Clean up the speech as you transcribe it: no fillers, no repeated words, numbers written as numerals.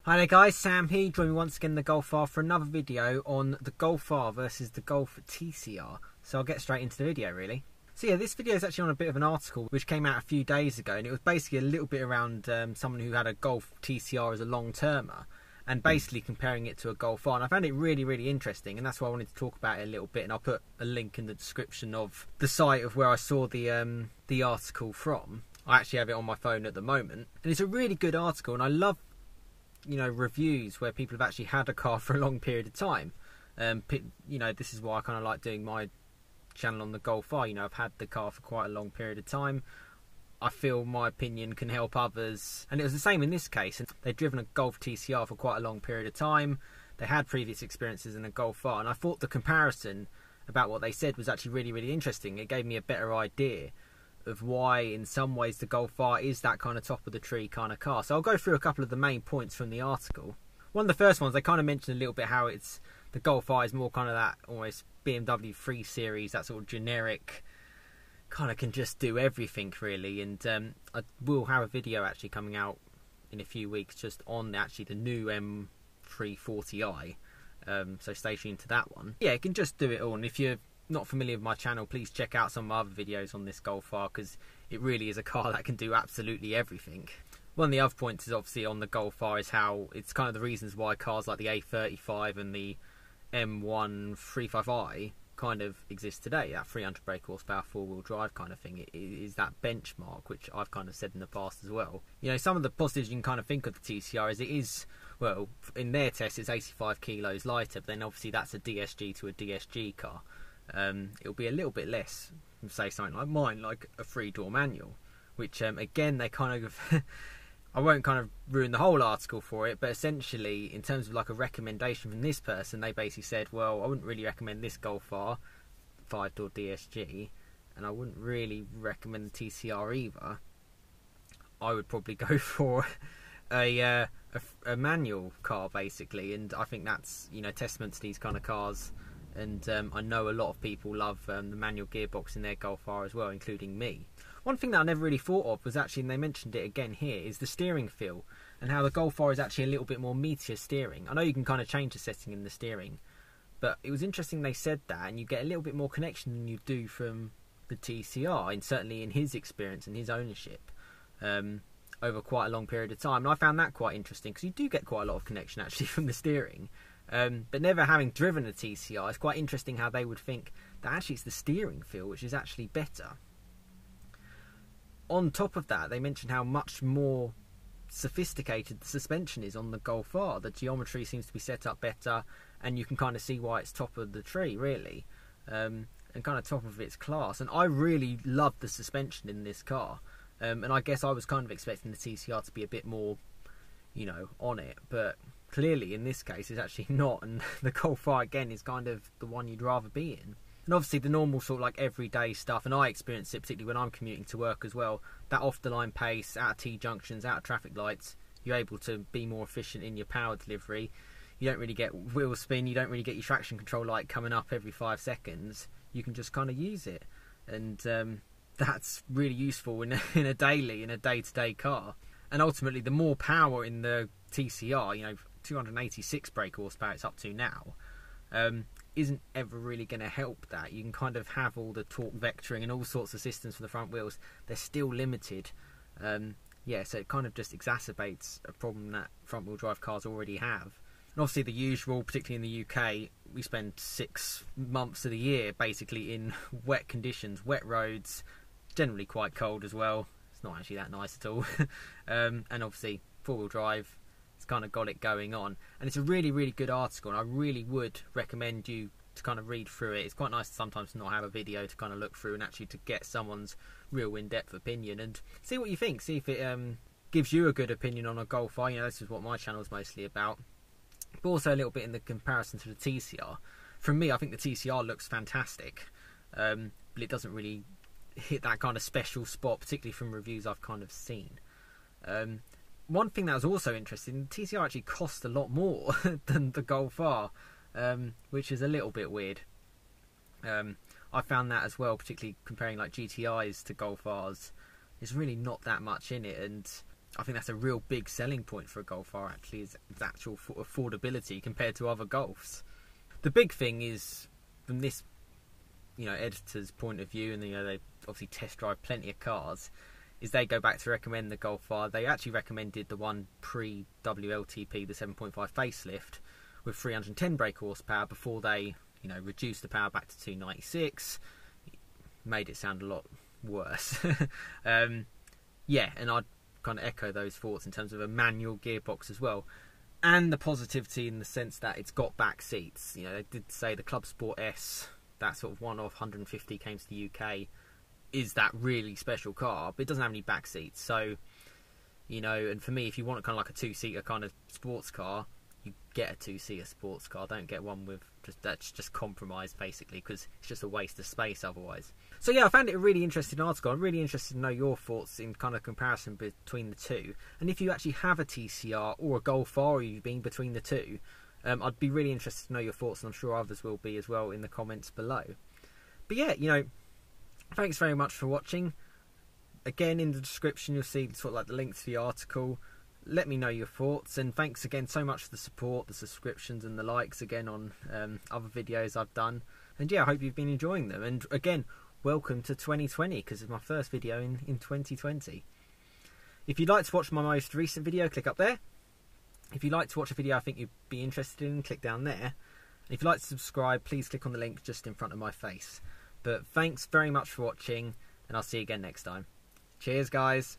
Hi there guys, Sam here, join me once again in the Golf R for another video on the Golf R versus the Golf TCR. So I'll get straight into the video really. So yeah, this video is actually on a bit of an article which came out a few days ago, and it was basically a little bit around someone who had a Golf TCR as a long-termer and basically comparing it to a Golf R. And I found it really interesting, and that's why I wanted to talk about it a little bit, and I'll put a link in the description of the site of where I saw the article from. I actually have it on my phone at the moment, and it's a really good article, and I love reviews where people have actually had a car for a long period of time. This is why I kind of like doing my channel on the Golf R. I've had the car for quite a long period of time. I feel my opinion can help others, and it was the same in this case. They'd driven a Golf TCR for quite a long period of time. They had previous experiences in a Golf R, and I thought the comparison about what they said was actually really interesting. It gave me a better idea of why in some ways the Golf R is that kind of top of the tree kind of car. So I'll go through a couple of the main points from the article. One of the first ones, they kind of mentioned a little bit how it's the Golf R is more kind of that almost BMW 3 Series, that sort of generic kind of can just do everything really. And I will have a video actually coming out in a few weeks just on actually the new M340i, so stay tuned to that one. Yeah, it can just do it all, and if you're not familiar with my channel, please check out some of my other videos on this Golf R, because it really is a car that can do absolutely everything. One of the other points is obviously on the Golf R is how it's kind of the reasons why cars like the A35 and the M135i kind of exist today. That 300 brake horsepower four-wheel drive kind of thing, it is that benchmark, which I've kind of said in the past as well. Some of the positives you can kind of think of the TCR is it is, well, in their test it's 85 kilos lighter, but then obviously that's a DSG to a DSG car. It'll be a little bit less than, say, something like mine, like a three-door manual, which again they kind of I won't kind of ruin the whole article for it, but essentially in terms of like a recommendation from this person, they basically said, well, I wouldn't really recommend this Golf R 5-door DSG, and I wouldn't really recommend the TCR either. I would probably go for a manual car basically, and I think that's testament to these kind of cars. And I know a lot of people love the manual gearbox in their Golf R as well, including me. One thing that I never really thought of was actually, and they mentioned it again here, is the steering feel, and how the Golf R is actually a little bit more meatier steering. I know you can kind of change the setting in the steering, but it was interesting they said that, and you get a little bit more connection than you do from the TCR, and certainly in his experience and his ownership over quite a long period of time. And I found that quite interesting, because you do get quite a lot of connection actually from the steering. But never having driven a TCR, it's quite interesting how they would think that actually it's the steering feel which is actually better. On top of that, they mentioned how much more sophisticated the suspension is on the Golf R. The geometry seems to be set up better, and you can kind of see why it's top of the tree really, and kind of top of its class. And I really love the suspension in this car, and I guess I was kind of expecting the TCR to be a bit more on it, but clearly in this case it's actually not, and the Golf R again is kind of the one you'd rather be in. And obviously the normal sort of like everyday stuff, and I experience it particularly when I'm commuting to work as well, that off the line pace, out of T-junctions, out of traffic lights, you're able to be more efficient in your power delivery. You don't really get wheel spin, you don't really get your traction control light coming up every 5 seconds. You can just kind of use it, and that's really useful in a day-to-day car. And ultimately the more power in the TCR, 286 brake horsepower it's up to now, isn't ever really going to help that. You can kind of have all the torque vectoring and all sorts of systems for the front wheels. They're still limited. So it kind of just exacerbates a problem that front wheel drive cars already have. And obviously the usual, particularly in the UK, we spend 6 months of the year basically in wet conditions, wet roads, generally quite cold as well. It's not actually that nice at all. And obviously four-wheel drive, it's kind of got it going on, and it's a really good article, and I really would recommend you to kind of read through it. It's quite nice sometimes to not have a video to kind of look through and actually to get someone's real in-depth opinion and see what you think, see if it gives you a good opinion on a Golf R. This is what my channel is mostly about, but also a little bit in the comparison to the TCR. For me, I think the TCR looks fantastic, but it doesn't really hit that kind of special spot, particularly from reviews I've kind of seen. One thing that was also interesting, the TCR actually cost a lot more than the Golf R, which is a little bit weird. I found that as well, particularly comparing like GTIs to Golf Rs. There's really not that much in it, and I think that's a real big selling point for a Golf R, actually, is its actual affordability compared to other Golfs. The big thing is, from this, editor's point of view, and they obviously test drive plenty of cars, is they go back to recommend the Golf R. They actually recommended the one pre-WLTP, the 7.5 facelift, with 310 brake horsepower before they, reduced the power back to 296. Made it sound a lot worse. And I'd kind of echo those thoughts in terms of a manual gearbox as well. And the positivity in the sense that it's got back seats. They did say the Club Sport S, that sort of one-off 150 came to the UK, is that really special car, but it doesn't have any back seats. So, and for me, if you want kind of like a two-seater kind of sports car, you get a two-seater sports car. Don't get one with that's just compromised, basically, because it's just a waste of space otherwise. So yeah, I found it a really interesting article. I'm really interested to know your thoughts in kind of comparison between the two, and if you actually have a TCR or a Golf R, or you've been between the two, I'd be really interested to know your thoughts, and I'm sure others will be as well in the comments below. But yeah, thanks very much for watching. Again, in the description you'll see sort of like the link to the article. Let me know your thoughts, and thanks again so much for the support, the subscriptions and the likes again on other videos I've done. And yeah, I hope you've been enjoying them, and again, welcome to 2020, because it's my first video in 2020. If you'd like to watch my most recent video, click up there. If you'd like to watch a video I think you'd be interested in, click down there. And if you'd like to subscribe, please click on the link just in front of my face. But thanks very much for watching, and I'll see you again next time. Cheers, guys.